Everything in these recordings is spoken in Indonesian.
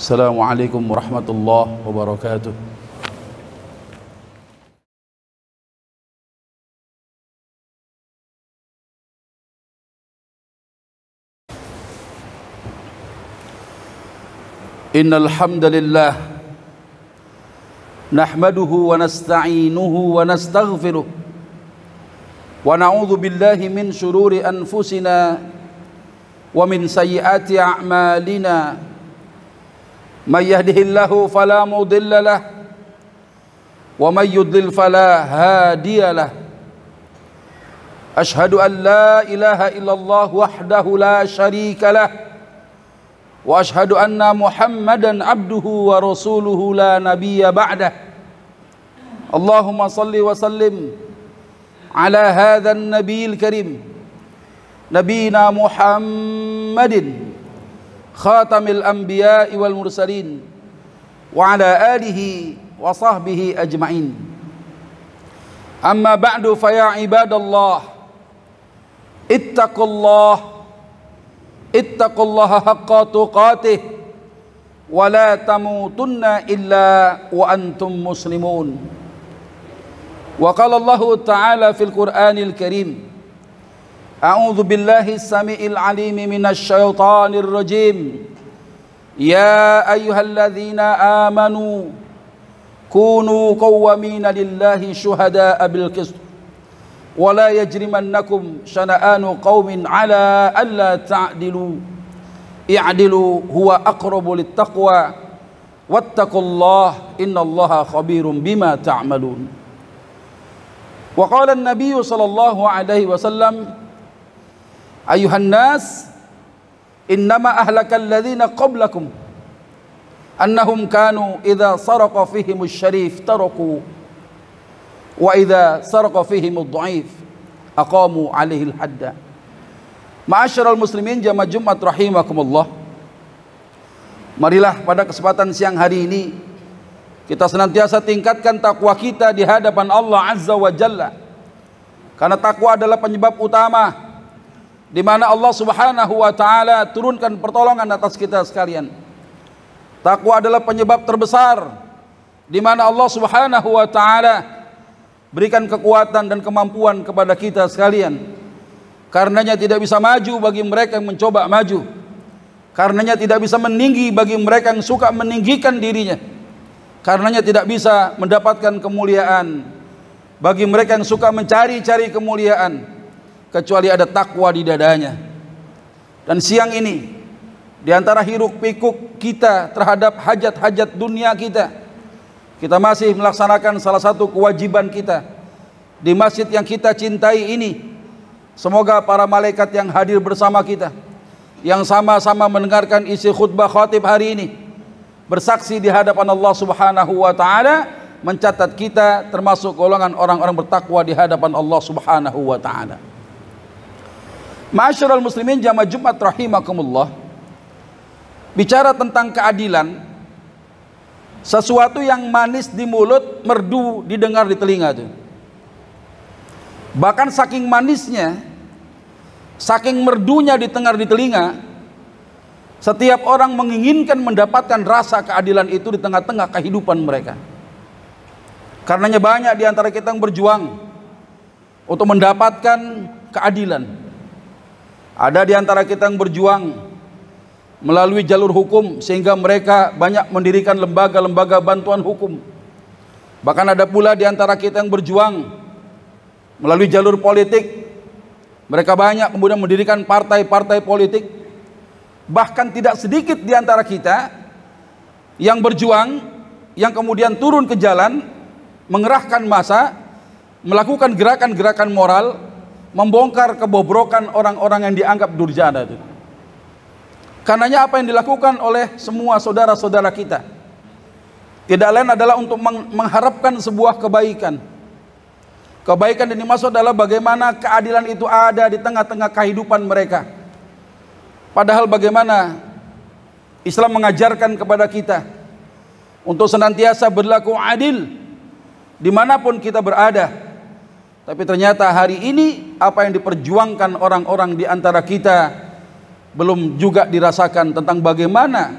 Assalamualaikum warahmatullahi wabarakatuh. Innal hamdalillah nahmaduhu wa nasta'inuhu wa nastaghfiruh wa na'udzu billahi min shururi anfusina wa min sayyiati a'malina. May yahdihillahu fala mudilla lahu wa may yudlil fala hadiya lahu. Ashhadu an la ilaha illallah wahdahu la syarika lahu wa ashhadu anna Muhammadan abduhu wa rasuluhu la nabiyya ba'dah. Allahumma salli wa sallim ala hadzal nabiyil karim nabiyina Muhammadin khatamil anbiya'i wal mursalin wa ala alihi wa sahbihi ajma'in. Amma ba'du fa ya ibadallah ittaqullaha haqqa tuqatih wa la tamutunna illa wa antum muslimun. Wa qala Allah ta'ala fil Qur'anil Karim, a'udzu billahi as-sami'il 'alim minasy syaithanir rajim. Ya ayyuhalladzina amanu kunu qawwamina lillahi syuhada'a bil qist wala yajrimannakum syana'anu qaumin ala alla ta'dilu i'dilu huwa aqrabu littaqwa wattaqullaha innallaha khabirum bima ta'malun. Wa qala an-nabiy sallallahu alaihi wasallam, ayuhan nas innama ahlakal ladzina qablakum annahum kanu idza saraqa fihimus syarif taraku wa idza saraqa fihim ad-dha'if aqamu alaihi al-hadda. Ma'asyiral muslimin jamaah Jumat rahimakumullah, marilah pada kesempatan siang hari ini kita senantiasa tingkatkan takwa kita di hadapan Allah Azza wa Jalla, karena takwa adalah penyebab utama di mana Allah Subhanahu wa taala turunkan pertolongan atas kita sekalian. Takwa adalah penyebab terbesar di mana Allah Subhanahu wa taala berikan kekuatan dan kemampuan kepada kita sekalian. Karenanya tidak bisa maju bagi mereka yang mencoba maju. Karenanya tidak bisa meninggi bagi mereka yang suka meninggikan dirinya. Karenanya tidak bisa mendapatkan kemuliaan bagi mereka yang suka mencari-cari kemuliaan, kecuali ada takwa di dadanya. Dan siang ini, di antara hiruk pikuk kita terhadap hajat-hajat dunia kita masih melaksanakan salah satu kewajiban kita di masjid yang kita cintai ini. Semoga para malaikat yang hadir bersama kita, yang sama-sama mendengarkan isi khutbah khatib hari ini, bersaksi di hadapan Allah Subhanahu wa taala, mencatat kita termasuk golongan orang-orang bertakwa di hadapan Allah Subhanahu wa taala. Ma'asyiral muslimin jamaah Jumat rahimakumullah, bicara tentang keadilan, sesuatu yang manis di mulut, merdu didengar di telinga tuh. Bahkan saking manisnya, saking merdunya didengar di telinga, setiap orang menginginkan mendapatkan rasa keadilan itu di tengah-tengah kehidupan mereka. Karenanya banyak di antara kita yang berjuang untuk mendapatkan keadilan. Ada di antara kita yang berjuang melalui jalur hukum sehingga mereka banyak mendirikan lembaga-lembaga bantuan hukum. Bahkan ada pula di antara kita yang berjuang melalui jalur politik. Mereka banyak kemudian mendirikan partai-partai politik. Bahkan tidak sedikit di antara kita yang berjuang, yang kemudian turun ke jalan, mengerahkan massa, melakukan gerakan-gerakan moral, membongkar kebobrokan orang-orang yang dianggap durjana itu. Karenanya apa yang dilakukan oleh semua saudara-saudara kita tidak lain adalah untuk mengharapkan sebuah kebaikan. Kebaikan yang dimaksud adalah bagaimana keadilan itu ada di tengah-tengah kehidupan mereka. Padahal bagaimana Islam mengajarkan kepada kita untuk senantiasa berlaku adil dimanapun kita berada. Tapi ternyata hari ini apa yang diperjuangkan orang-orang di antara kita belum juga dirasakan tentang bagaimana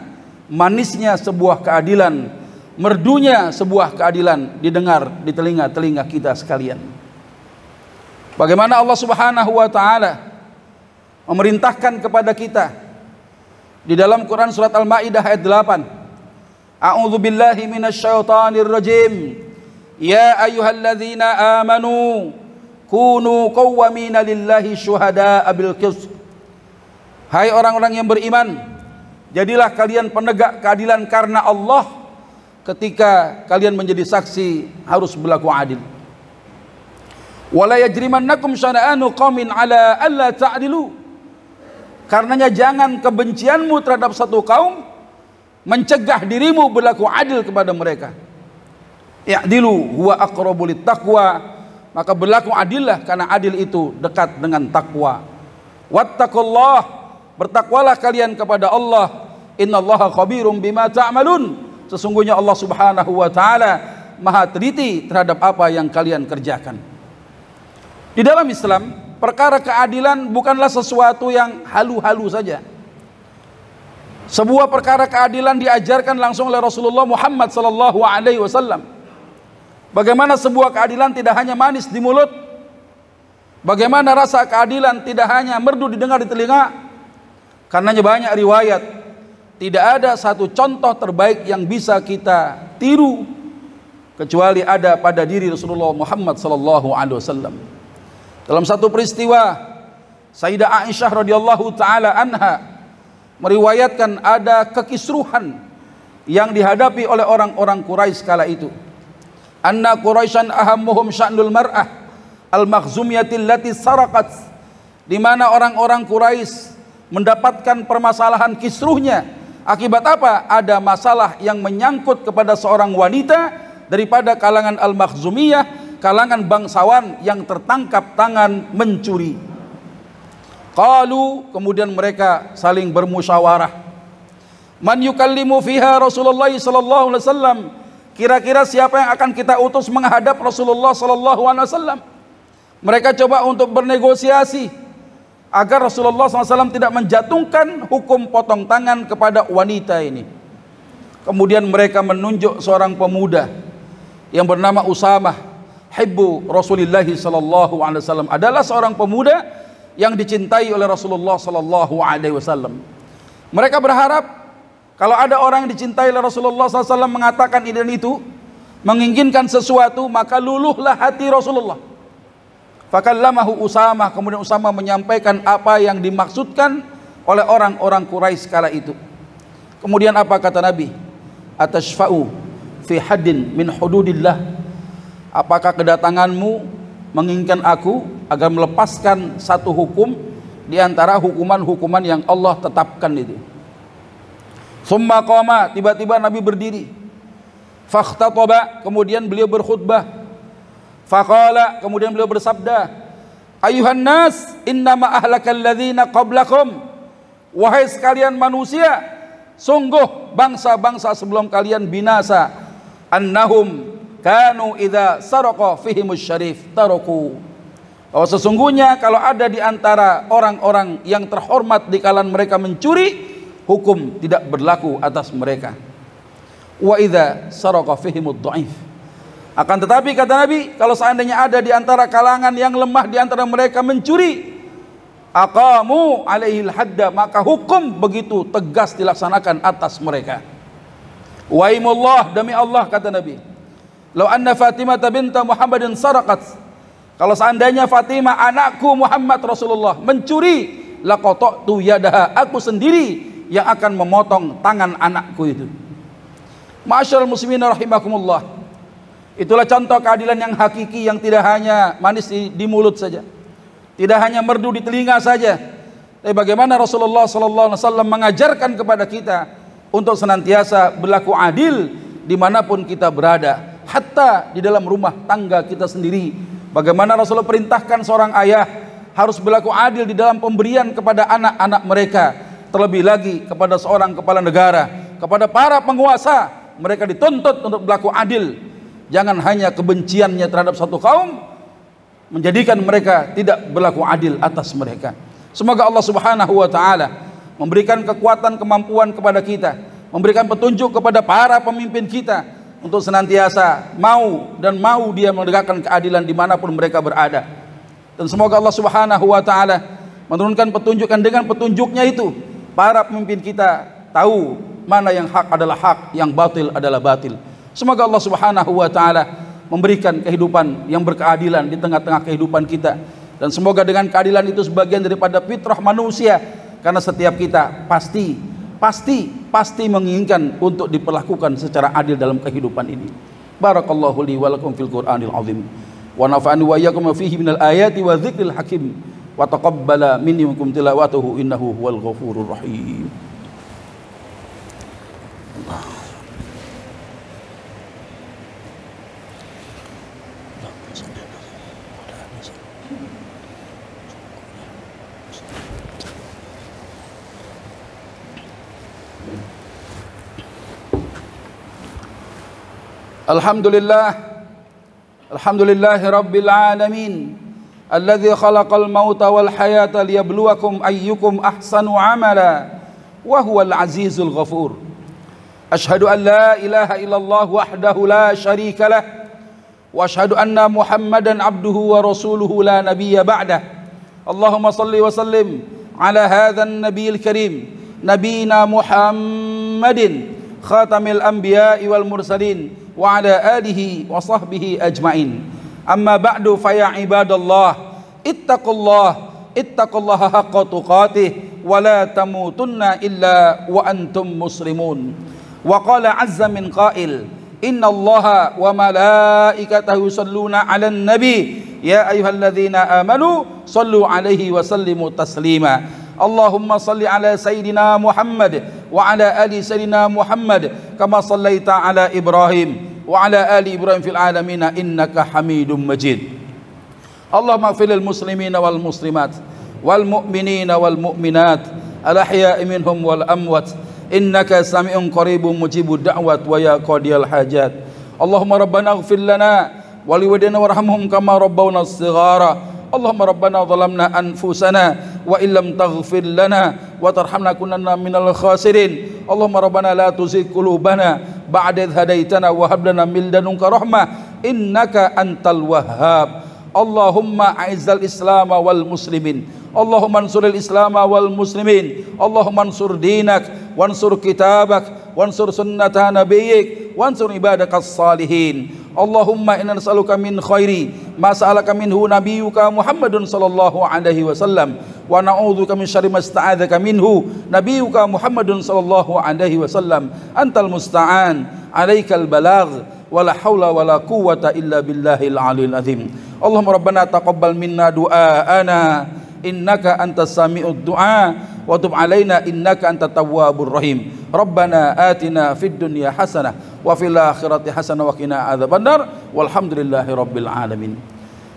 manisnya sebuah keadilan, merdunya sebuah keadilan didengar di telinga-telinga kita sekalian. Bagaimana Allah Subhanahu wa taala memerintahkan kepada kita di dalam Quran surat Al-Maidah ayat 8. A'udzu billahi minasyaitonir rajim. Ya ayyuhalladzina amanu kunu qawwamina lillahi syuhada'a bil qist. Hai orang-orang yang beriman, jadilah kalian penegak keadilan karena Allah. Ketika kalian menjadi saksi harus berlaku adil. Wala yajrimannakum syana'anu qaumin ala alla ta'dilu. Karenanya jangan kebencianmu terhadap satu kaum mencegah dirimu berlaku adil kepada mereka. I'dilu huwa aqrabu littaqwa. Maka berlaku adillah karena adil itu dekat dengan takwa. Wattaqullah, bertakwalah kalian kepada Allah. Innallaha khabirum bima ta'malun. Sesungguhnya Allah Subhanahu wa taala Maha teliti terhadap apa yang kalian kerjakan. Di dalam Islam, perkara keadilan bukanlah sesuatu yang halu-halu saja. Sebuah perkara keadilan diajarkan langsung oleh Rasulullah Muhammad sallallahu alaihi wasallam. Bagaimana sebuah keadilan tidak hanya manis di mulut, bagaimana rasa keadilan tidak hanya merdu didengar di telinga. Karenanya banyak riwayat, tidak ada satu contoh terbaik yang bisa kita tiru kecuali ada pada diri Rasulullah Muhammad sallallahu alaihi wasallam. Dalam satu peristiwa, Sayyidah Aisyah radhiyallahu taala anha meriwayatkan ada kekisruhan yang dihadapi oleh orang-orang Quraisy kala itu. Anna Quraisyan ahammuhum sya'nul mar'ah al-makhzumiyati allati saraqat, di mana orang-orang Quraisy mendapatkan permasalahan kisruhnya. Akibat apa? Ada masalah yang menyangkut kepada seorang wanita daripada kalangan al-makhzumiyah, kalangan bangsawan yang tertangkap tangan mencuri. Qalu, kemudian mereka saling bermusyawarah. Man yukallimu fiha Rasulullah sallallahu alaihi wasallam? Kira-kira siapa yang akan kita utus menghadap Rasulullah sallallahu alaihi wasallam? Mereka coba untuk bernegosiasi agar Rasulullah SAW tidak menjatuhkan hukum potong tangan kepada wanita ini. Kemudian mereka menunjuk seorang pemuda yang bernama Usamah, hibbu Rasulullah sallallahu alaihi wasallam, adalah seorang pemuda yang dicintai oleh Rasulullah sallallahu alaihi wasallam. Mereka berharap kalau ada orang yang dicintai oleh Rasulullah SAW mengatakan ini dan itu, menginginkan sesuatu, maka luluhlah hati Rasulullah. Fakallamahu Usamah, kemudian Usamah menyampaikan apa yang dimaksudkan oleh orang-orang Quraisy kala itu. Kemudian apa kata Nabi? Atashfa'u fi haddin min hududillah. Apakah kedatanganmu menginginkan aku agar melepaskan satu hukum di antara hukuman-hukuman yang Allah tetapkan itu? Summa qama, tiba-tiba Nabi berdiri. Fakhtataba, kemudian beliau berkhutbah. Faqala, kemudian beliau bersabda, ayuhan nas, innama ahlakal ladzina qablakum. Wahai sekalian manusia, sungguh bangsa-bangsa sebelum kalian binasa. Annahum kanu idza saraqa fihimus syarif taraku. Bahwa sesungguhnya kalau ada di antara orang-orang yang terhormat di kalangan mereka mencuri, hukum tidak berlaku atas mereka. Wa idza saraqa fihimud dhaif. Akan tetapi kata Nabi, kalau seandainya ada di antara kalangan yang lemah di antara mereka mencuri, aqamu alaihil hadda, maka hukum begitu tegas dilaksanakan atas mereka. Wa imullah, demi Allah kata Nabi, law anna Fatimah binta Muhammadin saraqat, kalau seandainya Fatimah anakku Muhammad Rasulullah mencuri, laqata'tu yadaha, aku sendiri yang akan memotong tangan anakku itu. Ma'asyiral muslimin rahimakumullah. Itulah contoh keadilan yang hakiki, yang tidak hanya manis di mulut saja, tidak hanya merdu di telinga saja, tapi bagaimana Rasulullah SAW mengajarkan kepada kita untuk senantiasa berlaku adil dimanapun kita berada, hatta di dalam rumah tangga kita sendiri. Bagaimana Rasulullah perintahkan seorang ayah harus berlaku adil di dalam pemberian kepada anak-anak mereka, terlebih lagi kepada seorang kepala negara, kepada para penguasa. Mereka dituntut untuk berlaku adil. Jangan hanya kebenciannya terhadap satu kaum menjadikan mereka tidak berlaku adil atas mereka. Semoga Allah Subhanahu wa taala memberikan kekuatan, kemampuan kepada kita, memberikan petunjuk kepada para pemimpin kita untuk senantiasa mau dia menegakkan keadilan dimanapun mereka berada. Dan semoga Allah Subhanahu wa Ta'ala menurunkan petunjuk, dan dengan petunjuknya itu para pemimpin kita tahu mana yang hak adalah hak, yang batil adalah batil. Semoga Allah Subhanahu wa Ta'ala memberikan kehidupan yang berkeadilan di tengah-tengah kehidupan kita, dan semoga dengan keadilan itu sebagian daripada fitrah manusia, karena setiap kita pasti menginginkan untuk diperlakukan secara adil dalam kehidupan ini. Barakallahu li wa lakum fil Qur'anil azim wa nafa'ani wa iyyakum fihi minal ayati wa dzikril hakim wa taqabbala minni minkum tilawatuhu innahu huwal ghafurur rahim. Alhamdulillahi rabbil alamin alladzi khalaqal mauta wal hayata liyabluwakum ayyukum ahsanu amala wa huwal azizul ghafur. Ashhadu an la ilaha illallah wahdahu la syarika lah wa ashhadu anna Muhammadan abduhu wa rasuluhu la nabiyya ba'dah. Allahumma salli wa sallim ala hadzal nabiyil karim nabiyina Muhammadin khatamil anbiya'i wal mursalin wa ala alihi wa sahbihi ajma'in. Amma ba'du fa ya ibadallah ittaqullaha haqqa tuqatih wa la tamutunna illa wa antum muslimun. Wa qala azza min qail innallaha wa malaikatahu yusalluna 'alan nabi ya ayyuhalladzina amanu sallu 'alaihi wa sallimu taslima. Allahumma salli ala sayyidina Muhammad wa ala ali sayyidina Muhammad kama sallaita ala Ibrahim wa ala ali Ibrahim fil alamin innaka Hamidum Majid. Allahumma ighfir lil muslimina wal muslimat wal mu'minina wal mu'minat al ahya'i minhum wal amwat innaka sami'un qaribun mujibud da'wat wa ya qadiyal hajat. Allahumma rabbana ighfir lana wa liwalidayna warhamhum kama rabbawna shighara. Allahumma rabbana zalamna anfusana wa illam taghfir lana wa tarhamna kunanna minal khasirin. Allahumma rabbana la tuzigh qulubana ba'da idh hadaitana wa hab lana min ladunka rahmah innaka antal wahhab. Allahumma a'izzal islam wal muslimin. Allahumma ansuril islam wal muslimin. Allahumma ansur dinak wansur kitabak wansur sunnata nabiyyik wansur ibadakas salihin. Allahumma inna nas'aluka min khairi ma sa'alaka minhu nabiyyuka Muhammadun sallallahu alaihi wasallam wa na'udzubika min syarri ma sta'adzaka minhu nabiyyuka Muhammadun sallallahu alaihi wasallam. Antal musta'an, alaikal balagh, wala haula wala quwwata illa billahil aliyil azim. Allahumma rabbana taqabbal minna du'aana innaka antas sami'ud du'a wa tub alaina innaka antat tawwabur rahim. Rabbana atina fid dunya hasanah wa fil akhirati hasanah wa qina adzabannar walhamdulillahi rabbil alamin.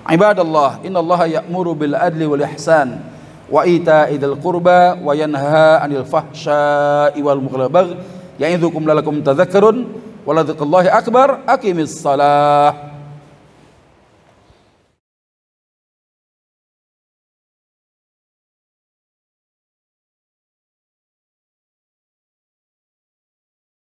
Ibadallah, innallaha ya'muru bil adli wal ihsan wa ita'i dzil qurba wa yanha 'anil fahsya'i wal munkari wal baghi ya'idzukum la'allakum tadhakkarun wa la dzikrullahi akbar. Aqimis shalah.